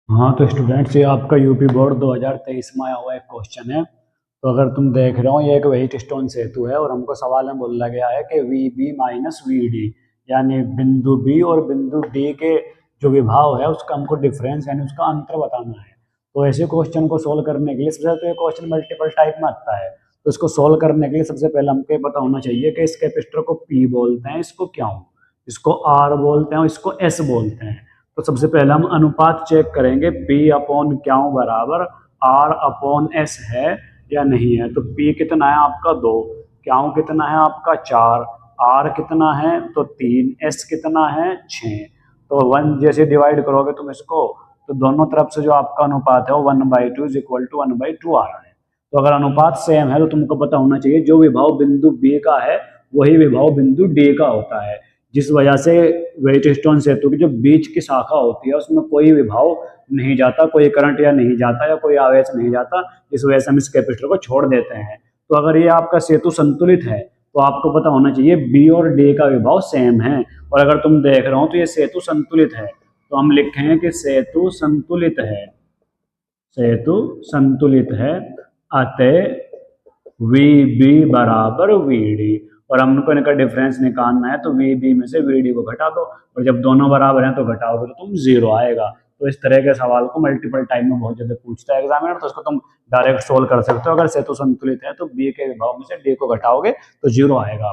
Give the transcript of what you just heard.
हाँ तो स्टूडेंट्स, ये आपका यूपी बोर्ड 2023 में आया हुआ एक क्वेश्चन है। तो अगर तुम देख रहे हो, ये एक वेट स्टोन सेतु है और हमको सवाल में बोला गया है कि V B minus V D, यानी बिंदु बी और बिंदु डी के जो विभाव है उसका हमको डिफरेंस यानी उसका अंतर बताना है। तो ऐसे क्वेश्चन को सोल्व करने के लिए सबसे पहले तो ये क्वेश्चन मल्टीपल टाइप में आता है। तो इसको सोल्व करने के लिए सबसे पहले हमको ये पता होना चाहिए कि इस कैपेसिटर को पी बोलते हैं, इसको क्यों, इसको आर बोलते हैं और इसको एस बोलते हैं। तो सबसे पहले हम अनुपात चेक करेंगे, P अपॉन क्यों बराबर R अपॉन S है या नहीं है। तो P कितना है आपका 2, क्यों कितना है आपका 4, R कितना है तो 3, S कितना है 6। तो 1 जैसे डिवाइड करोगे तुम इसको, तो दोनों तरफ से जो आपका अनुपात है वो 1/2 इज इक्वल टू 1/2 आ रहा है। तो अगर अनुपात सेम है तो तुमको पता होना चाहिए जो विभाव बिंदु B का है वही विभाव बिंदु D का होता है, जिस वजह से वेटस्टोन सेतु की जो बीच की शाखा होती है उसमें कोई विभाव नहीं जाता, कोई करंट या नहीं जाता या कोई आवेश नहीं जाता, इस वजह से हम इस कैपेसिटर को छोड़ देते हैं। तो अगर ये आपका सेतु संतुलित है तो आपको पता होना चाहिए बी और डी का विभाव सेम है। और अगर तुम देख रहे हो तो ये सेतु संतुलित है, तो हम लिखें कि सेतु संतुलित है, सेतु संतुलित है, अतः वी बी बराबर वी डी। और हमको इनका डिफरेंस निकालना है, तो वी बी में से वी डी को घटा दो, और जब दोनों बराबर हैं तो घटाओगे तो तुम जीरो आएगा। तो इस तरह के सवाल को मल्टीपल टाइम में बहुत ज़्यादा पूछता है एग्जामिनर, तो इसको तुम डायरेक्ट सोल्व कर सकते हो। अगर सेतु संतुलित है तो बी के विभाव में से डी को घटाओगे तो जीरो आएगा।